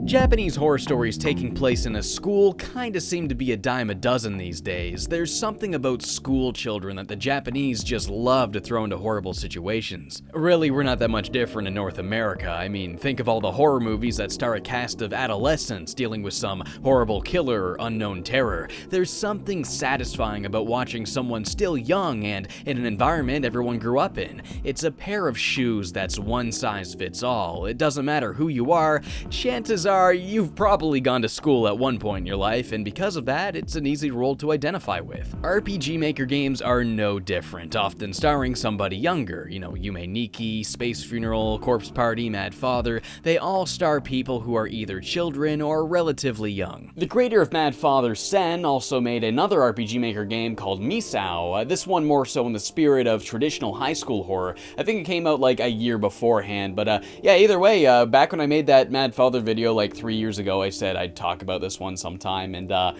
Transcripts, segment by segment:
Japanese horror stories taking place in a school kinda seem to be a dime a dozen these days. There's something about school children that the Japanese just love to throw into horrible situations. Really, we're not that much different in North America. I mean, think of all the horror movies that star a cast of adolescents dealing with some horrible killer or unknown terror. There's something satisfying about watching someone still young and in an environment everyone grew up in. It's a pair of shoes that's one size fits all. It doesn't matter who you are, chances are you've probably gone to school at one point in your life, and because of that, it's an easy role to identify with. RPG Maker games are no different, often starring somebody younger. You know, Yume Nikki, Space Funeral, Corpse Party, Mad Father, they all star people who are either children or relatively young. The creator of Mad Father, Sen, also made another RPG Maker game called Misao, this one more so in the spirit of traditional high school horror. I think it came out like a year beforehand, but yeah, either way, back when I made that Mad Father video like 3 years ago, I said I'd talk about this one sometime, and I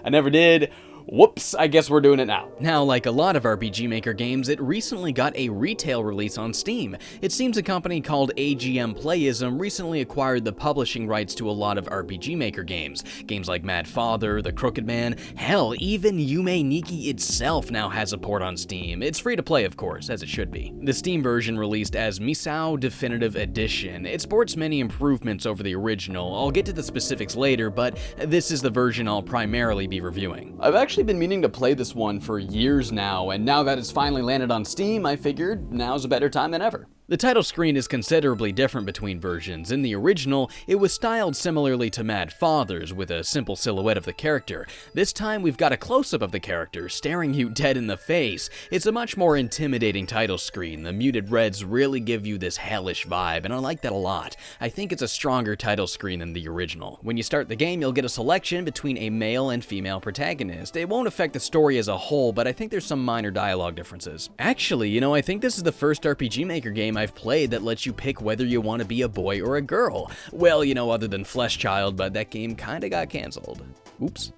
never did. Whoops, I guess we're doing it now. Now, like a lot of RPG Maker games, it recently got a retail release on Steam. It seems a company called AGM Playism recently acquired the publishing rights to a lot of RPG Maker games. Games like Mad Father, The Crooked Man, hell, even Yume Nikki itself now has a port on Steam. It's free to play, of course, as it should be. The Steam version released as Misao Definitive Edition. It sports many improvements over the original. I'll get to the specifics later, but this is the version I'll primarily be reviewing. I've actually been meaning to play this one for years now, and now that it's finally landed on Steam, I figured now's a better time than ever. The title screen is considerably different between versions. In the original, it was styled similarly to Mad Father's, with a simple silhouette of the character. This time, we've got a close-up of the character, staring you dead in the face. It's a much more intimidating title screen. The muted reds really give you this hellish vibe, and I like that a lot. I think it's a stronger title screen than the original. When you start the game, you'll get a selection between a male and female protagonist. It won't affect the story as a whole, but I think there's some minor dialogue differences. Actually, you know, I think this is the first RPG Maker game I've played that lets you pick whether you want to be a boy or a girl. Well, you know, other than Flesh Child, but that game kinda got canceled. Oops.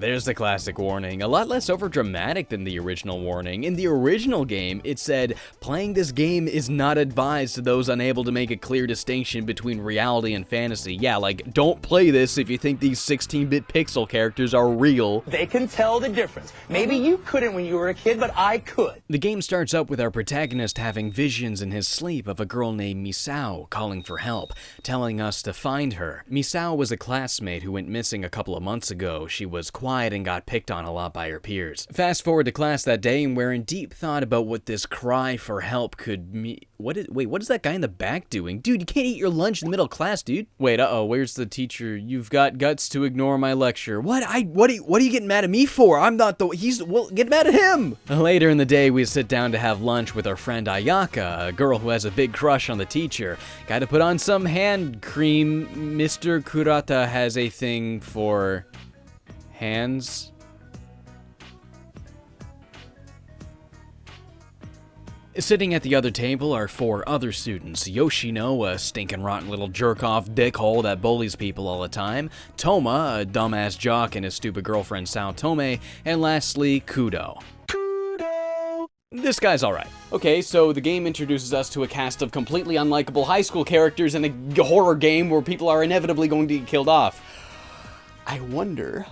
There's the classic warning. A lot less overdramatic than the original warning. In the original game, it said, playing this game is not advised to those unable to make a clear distinction between reality and fantasy. Yeah, like, don't play this if you think these 16-bit pixel characters are real. They can tell the difference. Maybe you couldn't when you were a kid, but I could. The game starts up with our protagonist having visions in his sleep of a girl named Misao calling for help, telling us to find her. Misao was a classmate who went missing a couple of months ago. She was quiet and got picked on a lot by her peers. Fast forward to class that day, and we're in deep thought about what this cry for help could mean. Wait, what is that guy in the back doing? Dude, you can't eat your lunch in the middle of class, dude. Wait, where's the teacher? You've got guts to ignore my lecture. What are you getting mad at me for? I'm not well, get mad at him! Later in the day, we sit down to have lunch with our friend Ayaka, a girl who has a big crush on the teacher. Gotta put on some hand cream. Mr. Kurata has a thing for hands. Sitting at the other table are 4 other students. Yoshino, a stinking rotten little jerk-off dickhole that bullies people all the time. Toma, a dumbass jock and his stupid girlfriend Sao Tome. And lastly, Kudo. This guy's alright. Okay, so the game introduces us to a cast of completely unlikable high school characters in a horror game where people are inevitably going to get killed off. I wonder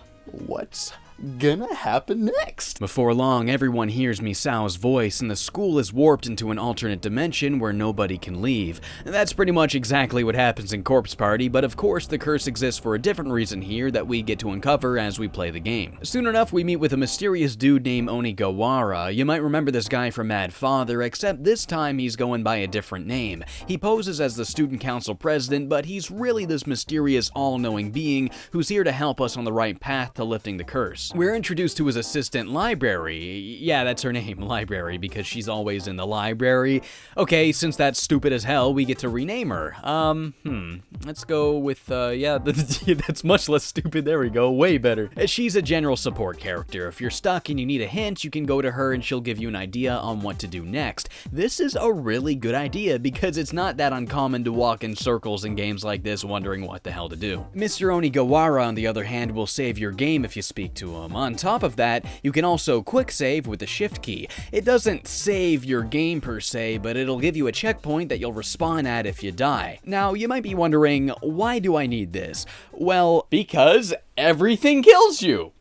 what's gonna happen next. Before long, everyone hears Misao's voice, and the school is warped into an alternate dimension where nobody can leave. That's pretty much exactly what happens in Corpse Party, but of course the curse exists for a different reason here that we get to uncover as we play the game. Soon enough, we meet with a mysterious dude named Onigawara. You might remember this guy from Mad Father, except this time he's going by a different name. He poses as the student council president, but he's really this mysterious, all-knowing being who's here to help us on the right path to lifting the curse. We're introduced to his assistant, Library. Yeah, that's her name, Library, because she's always in the library. Okay, since that's stupid as hell, we get to rename her. Let's go with, yeah, that's much less stupid. There we go, way better. She's a general support character. If you're stuck and you need a hint, you can go to her and she'll give you an idea on what to do next. This is a really good idea because it's not that uncommon to walk in circles in games like this wondering what the hell to do. Mr. Onigawara, on the other hand, will save your game if you speak to him. maximum. On top of that, you can also quick save with the shift key. It doesn't save your game per se, but it'll give you a checkpoint that you'll respawn at if you die. Now, you might be wondering, why do I need this? Well, because everything kills you!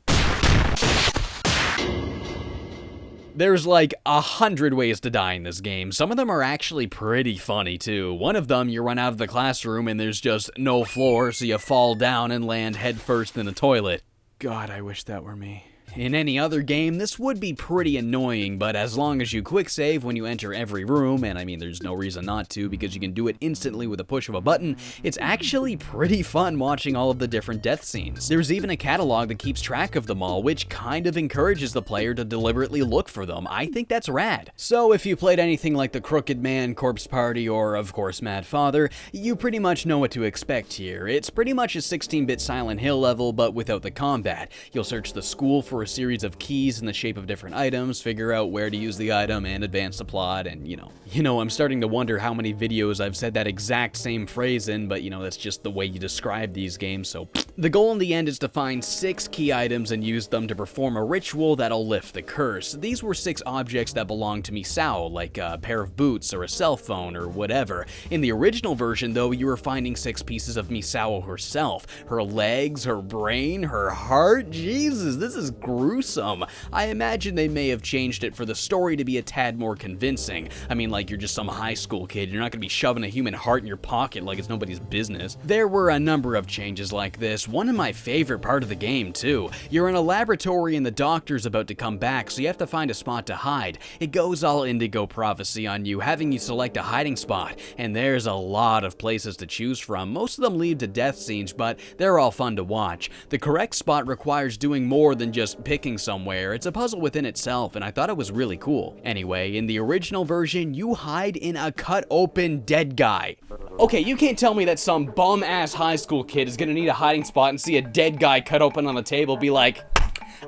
There's like 100 ways to die in this game. Some of them are actually pretty funny too. One of them, you run out of the classroom and there's just no floor, so you fall down and land headfirst in the toilet. God, I wish that were me. In any other game, this would be pretty annoying, but as long as you quick save when you enter every room, and I mean there's no reason not to because you can do it instantly with a push of a button, it's actually pretty fun watching all of the different death scenes. There's even a catalog that keeps track of them all, which kind of encourages the player to deliberately look for them. I think that's rad. So if you played anything like The Crooked Man, Corpse Party, or of course Mad Father, you pretty much know what to expect here. It's pretty much a 16-bit Silent Hill level, but without the combat. You'll search the school for a series of keys in the shape of different items, figure out where to use the item, and advance the plot, and you know, I'm starting to wonder how many videos I've said that exact same phrase in, but that's just the way you describe these games, so the goal in the end is to find 6 key items and use them to perform a ritual that'll lift the curse. These were 6 objects that belonged to Misao, like a pair of boots or a cell phone or whatever. In the original version, though, you were finding 6 pieces of Misao herself. Her legs, her brain, her heart. Jesus, this is gruesome. I imagine they may have changed it for the story to be a tad more convincing. I mean, like, you're just some high school kid. You're not gonna be shoving a human heart in your pocket like it's nobody's business. There were a number of changes like this. One of my favorite part of the game, too. You're in a laboratory and the doctor's about to come back, so you have to find a spot to hide. It goes all Indigo Prophecy on you, having you select a hiding spot, and there's a lot of places to choose from. Most of them lead to death scenes, but they're all fun to watch. The correct spot requires doing more than just picking somewhere. It's a puzzle within itself, and I thought it was really cool. Anyway, in the original version, you hide in a cut open dead guy. Okay, you can't tell me that some bum-ass high school kid is gonna need a hiding spot and see a dead guy cut open on the table be like,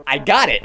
I got it.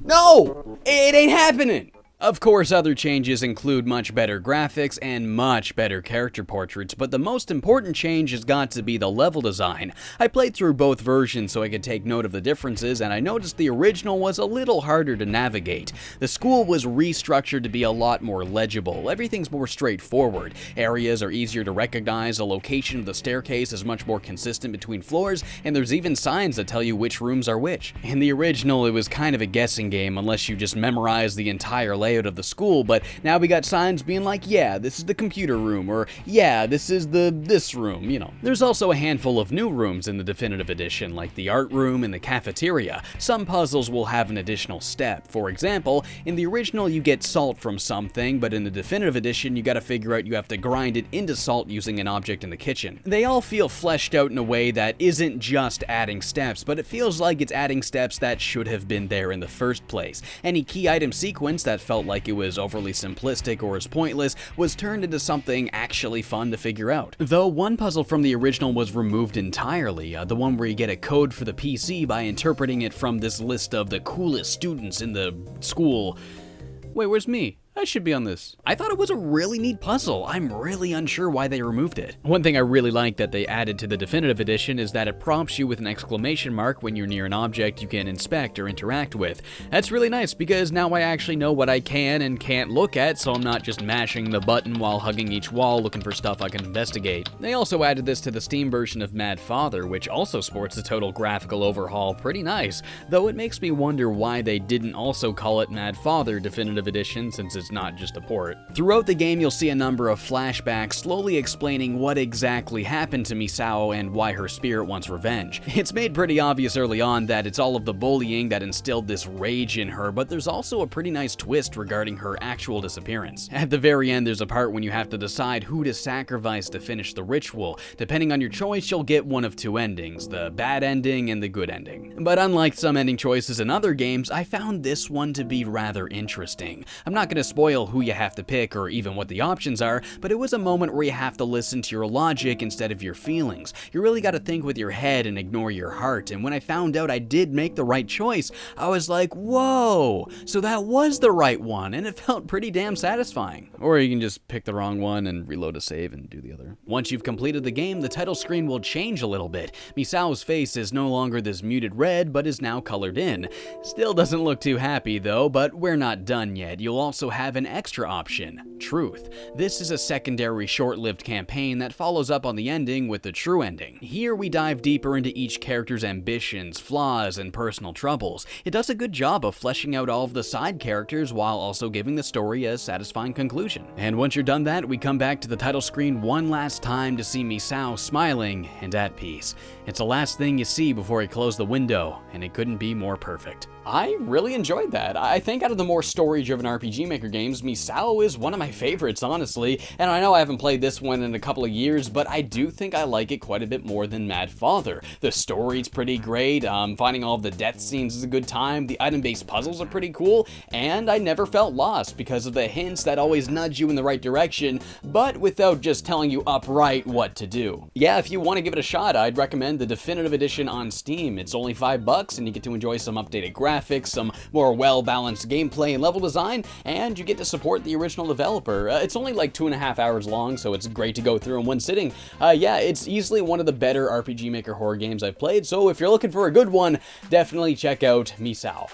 No, it ain't happening. Of course, other changes include much better graphics and much better character portraits, but the most important change has got to be the level design. I played through both versions so I could take note of the differences, and I noticed the original was a little harder to navigate. The school was restructured to be a lot more legible. Everything's more straightforward. Areas are easier to recognize, the location of the staircase is much more consistent between floors, and there's even signs that tell you which rooms are which. In the original, it was kind of a guessing game unless you just memorized the entire layout of the school, but now we got signs being like, yeah, this is the computer room, or yeah, this is this room, There's also a handful of new rooms in the definitive edition, like the art room and the cafeteria. Some puzzles will have an additional step. For example, in the original you get salt from something, but in the definitive edition you gotta figure out you have to grind it into salt using an object in the kitchen. They all feel fleshed out in a way that isn't just adding steps, but it feels like it's adding steps that should have been there in the first place. Any key item sequence that felt like it was overly simplistic or as pointless was turned into something actually fun to figure out. Though one puzzle from the original was removed entirely, the one where you get a code for the PC by interpreting it from this list of the coolest students in the school. Wait, where's me? I should be on this. I thought it was a really neat puzzle. I'm really unsure why they removed it. One thing I really like that they added to the definitive edition is that it prompts you with an exclamation mark when you're near an object you can inspect or interact with. That's really nice because now I actually know what I can and can't look at, so I'm not just mashing the button while hugging each wall looking for stuff I can investigate. They also added this to the Steam version of Mad Father, which also sports a total graphical overhaul. Pretty nice, though it makes me wonder why they didn't also call it Mad Father Definitive Edition, since it's not just a port. Throughout the game, you'll see a number of flashbacks slowly explaining what exactly happened to Misao and why her spirit wants revenge. It's made pretty obvious early on that it's all of the bullying that instilled this rage in her, but there's also a pretty nice twist regarding her actual disappearance. At the very end, there's a part when you have to decide who to sacrifice to finish the ritual. Depending on your choice, you'll get one of 2 endings, the bad ending and the good ending. But unlike some ending choices in other games, I found this one to be rather interesting. I'm not going to spoil who you have to pick or even what the options are, but it was a moment where you have to listen to your logic instead of your feelings. You really got to think with your head and ignore your heart, and when I found out I did make the right choice, I was like, whoa, so that was the right one, and it felt pretty damn satisfying. Or you can just pick the wrong one and reload a save and do the other. Once you've completed the game, the title screen will change a little bit. Misao's face is no longer this muted red, but is now colored in. Still doesn't look too happy though, but we're not done yet. You'll also have an extra option, Truth. This is a secondary short-lived campaign that follows up on the ending with the true ending. Here we dive deeper into each character's ambitions, flaws, and personal troubles. It does a good job of fleshing out all of the side characters while also giving the story a satisfying conclusion. And once you're done that, we come back to the title screen one last time to see Misao smiling and at peace. It's the last thing you see before he closed the window, and it couldn't be more perfect. I really enjoyed that. I think out of the more story-driven RPG Maker games, Misao is one of my favorites, honestly. And I know I haven't played this one in a couple of years, but I do think I like it quite a bit more than Mad Father. The story's pretty great, finding all of the death scenes is a good time, the item-based puzzles are pretty cool, and I never felt lost because of the hints that always nudge you in the right direction, but without just telling you upright what to do. Yeah, if you want to give it a shot, I'd recommend the Definitive Edition on Steam. It's only $5, and you get to enjoy some updated graphics, some more well-balanced gameplay and level design, and you get to support the original developer. It's only like 2.5 hours long, so it's great to go through in one sitting. Yeah, it's easily one of the better RPG Maker horror games I've played, so if you're looking for a good one, definitely check out Misao.